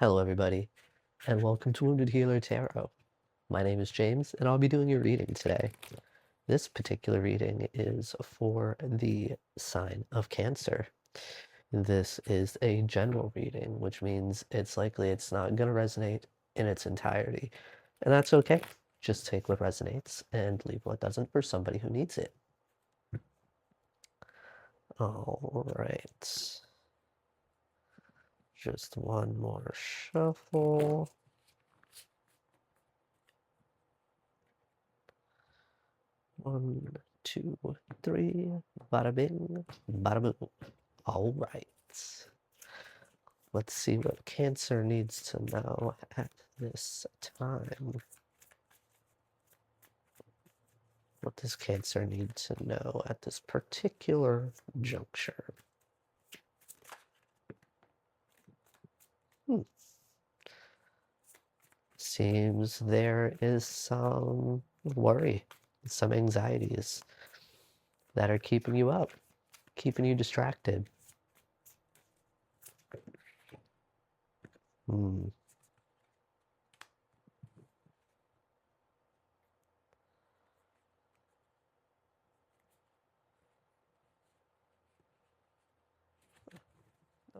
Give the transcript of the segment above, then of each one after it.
Hello, everybody, and welcome to Wounded Healer Tarot. My name is James, and I'll be doing your reading today. This particular reading is for the sign of Cancer. This is a general reading, which means it's likely it's not going to resonate in its entirety, and that's okay. Just take what resonates and leave what doesn't for somebody who needs it. All right. Just one more shuffle. 1, 2, 3. Bada bing, bada boom. All right. Let's see what Cancer needs to know at this time. What does Cancer need to know at this particular juncture? Seems there is some worry, some anxieties that are keeping you up, keeping you distracted. Hmm.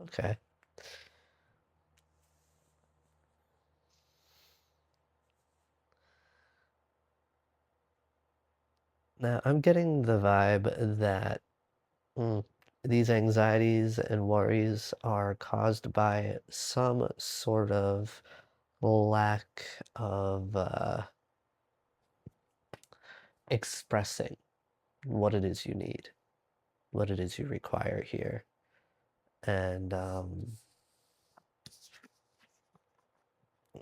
Okay. Now, I'm getting the vibe that these anxieties and worries are caused by some sort of lack of expressing what it is you need, what it is you require here. And,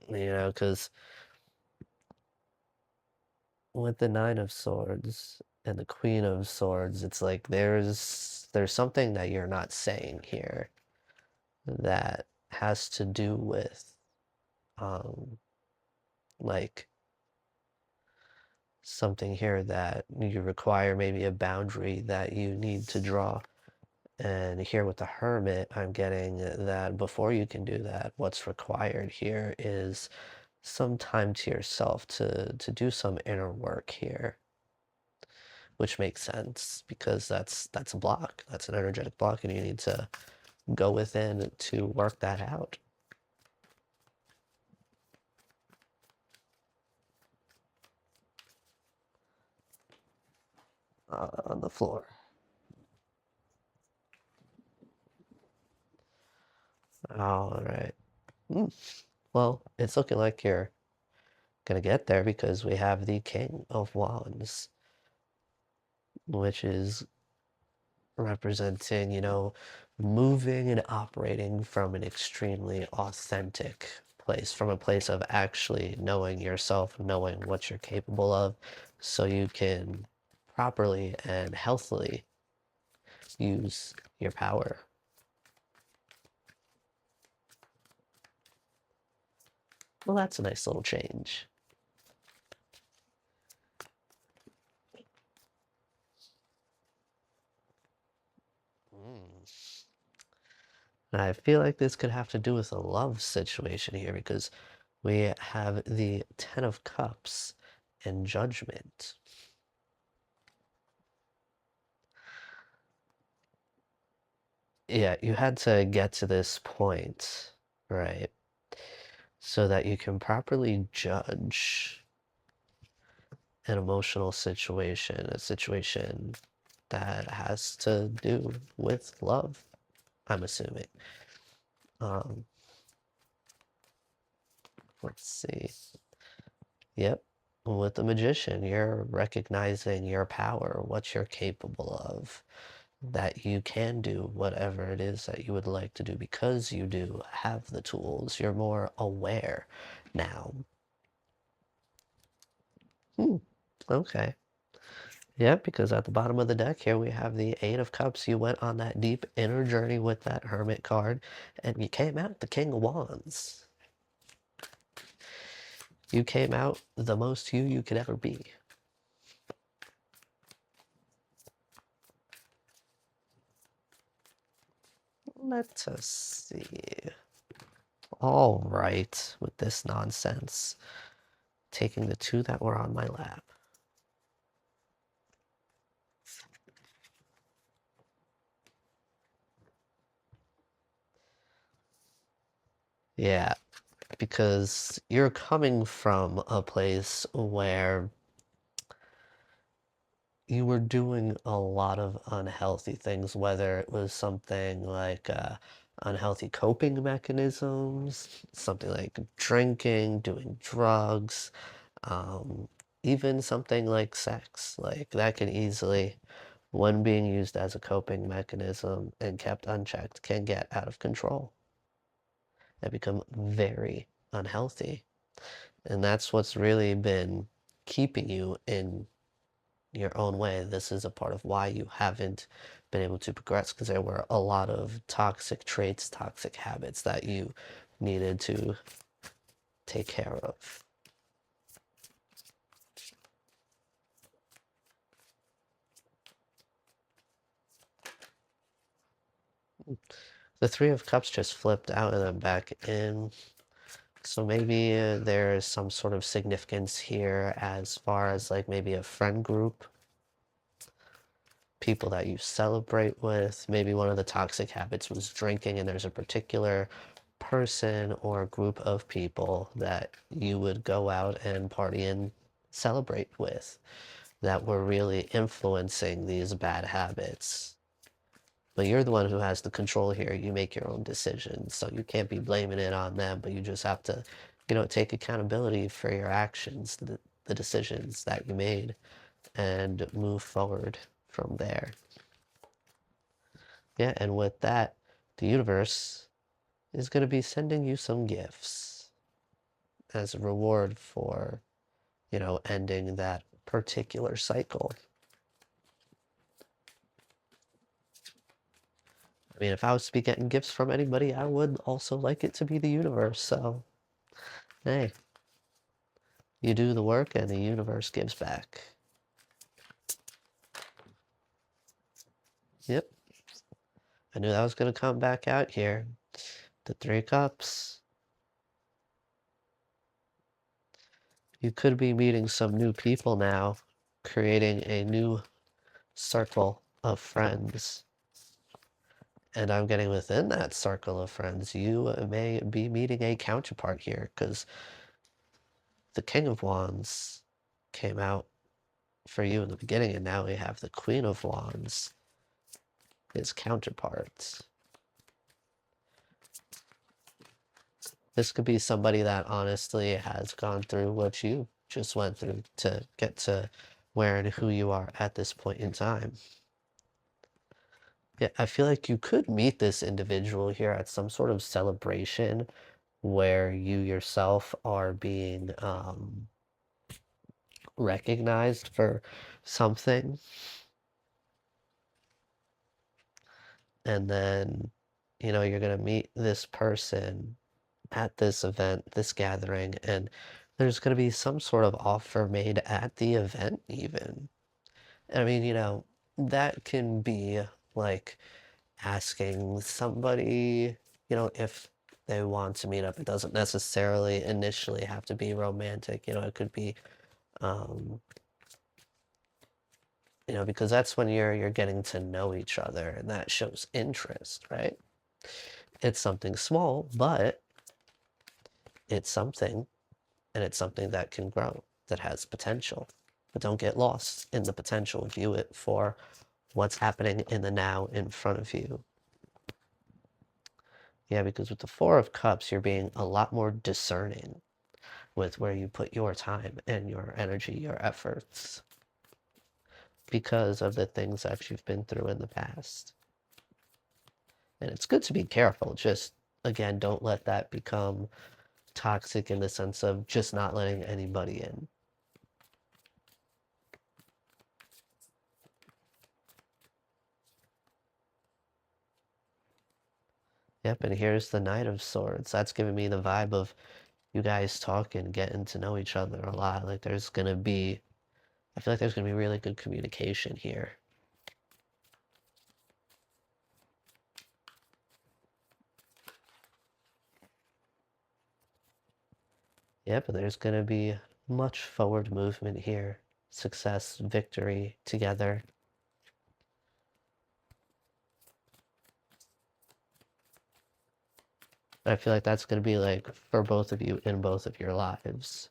because with the Nine of Swords and the Queen of Swords, it's like there's something that you're not saying here that has to do with like something here that you require, maybe a boundary that you need to draw. And here with the Hermit, I'm getting that before you can do that, what's required here is some time to yourself to do some inner work here, which makes sense because that's a block. That's an energetic block, and you need to go within to work that out. On the floor. All right. Well, it's looking like you're gonna get there because we have the King of Wands, which is representing, moving and operating from an extremely authentic place, from a place of actually knowing yourself, knowing what you're capable of, so you can properly and healthily use your power. Well, that's a nice little change. And I feel like this could have to do with a love situation here because we have the Ten of Cups and Judgment. Yeah, you had to get to this point, right? So that you can properly judge an emotional situation, a situation that has to do with love, I'm assuming. Um, let's see. Yep. With the Magician, you're recognizing your power, what you're capable of, that you can do whatever it is that you would like to do because you do have the tools. You're more aware now. Okay. Yeah, because at the bottom of the deck here we have the Eight of Cups. You went on that deep inner journey with that Hermit card, and you came out the King of Wands. You came out the most you could ever be. Let us see. All right, with this nonsense. Taking the two that were on my lap. Yeah, because you're coming from a place where you were doing a lot of unhealthy things, whether it was something like unhealthy coping mechanisms, something like drinking, doing drugs, um, even something like sex. Like that can easily, when being used as a coping mechanism and kept unchecked, can get out of control and become very unhealthy. And that's what's really been keeping you in your own way. This is a part of why you haven't been able to progress, because there were a lot of toxic traits, toxic habits that you needed to take care of. The Three of Cups just flipped out and then back in. So maybe there's some sort of significance here as far as like maybe a friend group, people that you celebrate with. Maybe one of the toxic habits was drinking, and there's a particular person or group of people that you would go out and party and celebrate with that were really influencing these bad habits. But you're the one who has the control here. You make your own decisions, so you can't be blaming it on them, but you just have to, take accountability for your actions, the decisions that you made, and move forward from there. Yeah, and with that, the universe is going to be sending you some gifts as a reward for, ending that particular cycle. I mean, if I was to be getting gifts from anybody, I would also like it to be the universe. So, hey, you do the work and the universe gives back. Yep, I knew that was going to come back out here. The Three Cups. You could be meeting some new people now, creating a new circle of friends. And I'm getting within that circle of friends, you may be meeting a counterpart here, because the King of Wands came out for you in the beginning, and now we have the Queen of Wands, his counterpart. This could be somebody that honestly has gone through what you just went through to get to where and who you are at this point in time. Yeah, I feel like you could meet this individual here at some sort of celebration where you yourself are being recognized for something, and then you're going to meet this person at this event, this gathering, and there's going to be some sort of offer made at the event even. I mean, that can be like asking somebody, if they want to meet up. It doesn't necessarily initially have to be romantic. It could be um because that's when you're getting to know each other, and that shows interest, right? It's something small, but it's something, and it's something that can grow, that has potential. But don't get lost in the potential. View it for what's happening in the now in front of you. Yeah, because with the Four of Cups, you're being a lot more discerning with where you put your time and your energy, your efforts, because of the things that you've been through in the past. And it's good to be careful. Just, again, don't let that become toxic in the sense of just not letting anybody in. Yep, and here's the Knight of Swords. That's giving me the vibe of you guys talking, getting to know each other a lot. Like I feel like there's gonna be really good communication here. Yeah, but there's going to be much forward movement here. Success, victory together. I feel like that's going to be like for both of you in both of your lives.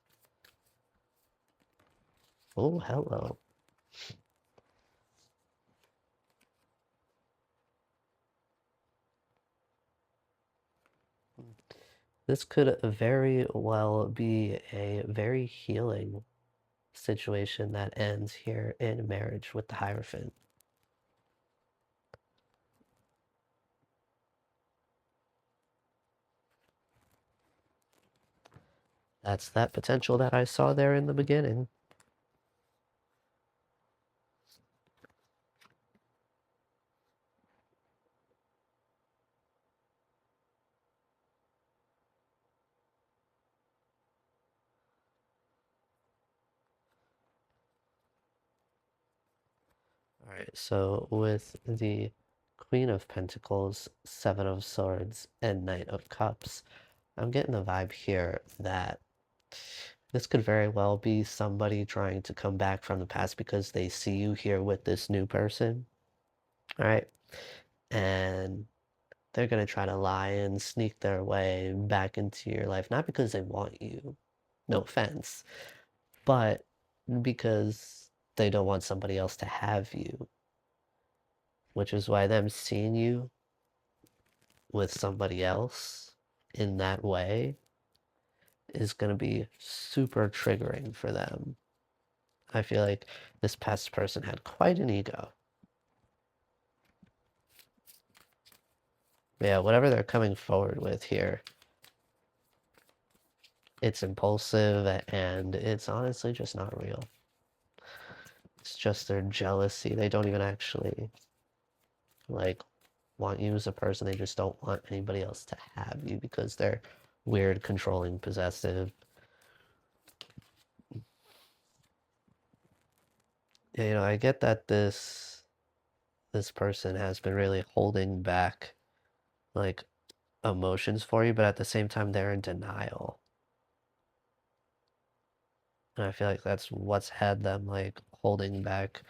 Oh, hello. This could very well be a very healing situation that ends here in marriage with the Hierophant. That's that potential that I saw there in the beginning. All right, so with the Queen of Pentacles, Seven of Swords, and Knight of Cups, I'm getting the vibe here that this could very well be somebody trying to come back from the past because they see you here with this new person. All right. And they're going to try to lie and sneak their way back into your life, not because they want you, no offense, but because they don't want somebody else to have you, which is why them seeing you with somebody else in that way is going to be super triggering for them. I feel like this past person had quite an ego. Yeah, whatever they're coming forward with here, it's impulsive and it's honestly just not real. It's just their jealousy. They don't even actually like want you as a person. They just don't want anybody else to have you because they're weird, controlling, possessive. Yeah, I get that this person has been really holding back like emotions for you, but at the same time they're in denial. And I feel like that's what's had them like holding back.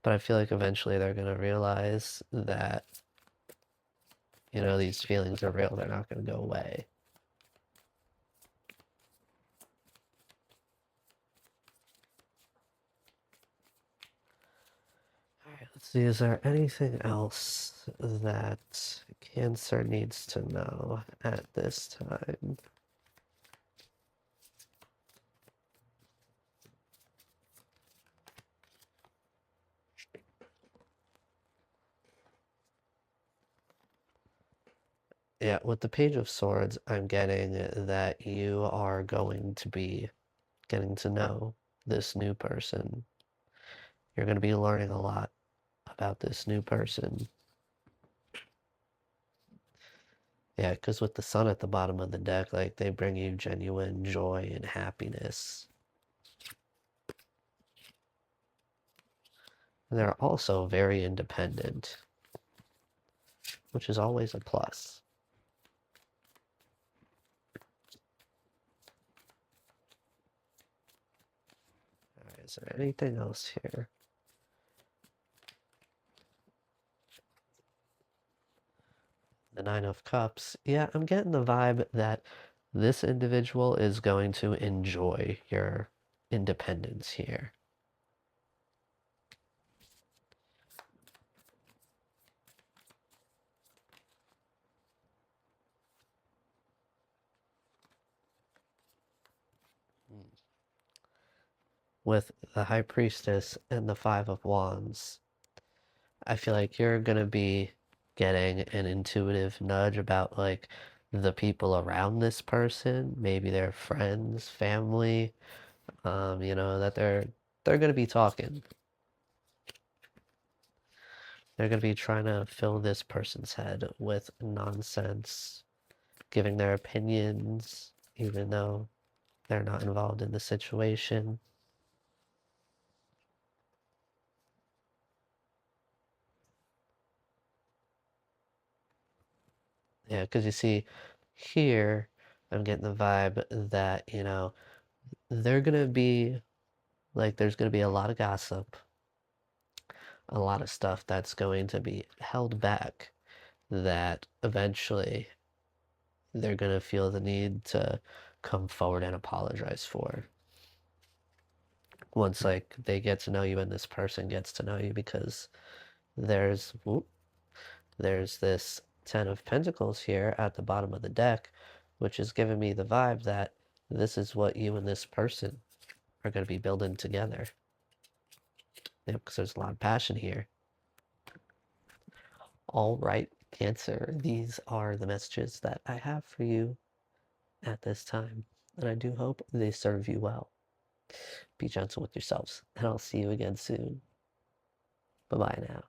But I feel like eventually they're gonna realize that, these feelings are real, they're not gonna go away. Alright, let's see, is there anything else that Cancer needs to know at this time? Yeah, with the Page of Swords, I'm getting that you are going to be getting to know this new person. You're going to be learning a lot about this new person. Yeah, because with the sun at the bottom of the deck, like they bring you genuine joy and happiness. And they're also very independent, which is always a plus. All right, is there anything else here? The Nine of Cups. Yeah, I'm getting the vibe that this individual is going to enjoy your independence here. With the High Priestess and the Five of Wands, I feel like you're gonna be getting an intuitive nudge about like the people around this person, maybe their friends, family, that they're gonna be talking. They're gonna be trying to fill this person's head with nonsense, giving their opinions, even though they're not involved in the situation. Yeah, because you see, here, I'm getting the vibe that, they're gonna be like, there's gonna be a lot of gossip, a lot of stuff that's going to be held back that eventually they're gonna feel the need to come forward and apologize for. Once like they get to know you and this person gets to know you, because there's whoop, there's this Ten of Pentacles here at the bottom of the deck, which is giving me the vibe that this is what you and this person are going to be building together. Yep, because there's a lot of passion here. All right, Cancer, these are the messages that I have for you at this time, and I do hope they serve you well. Be gentle with yourselves, and I'll see you again soon. Bye bye now.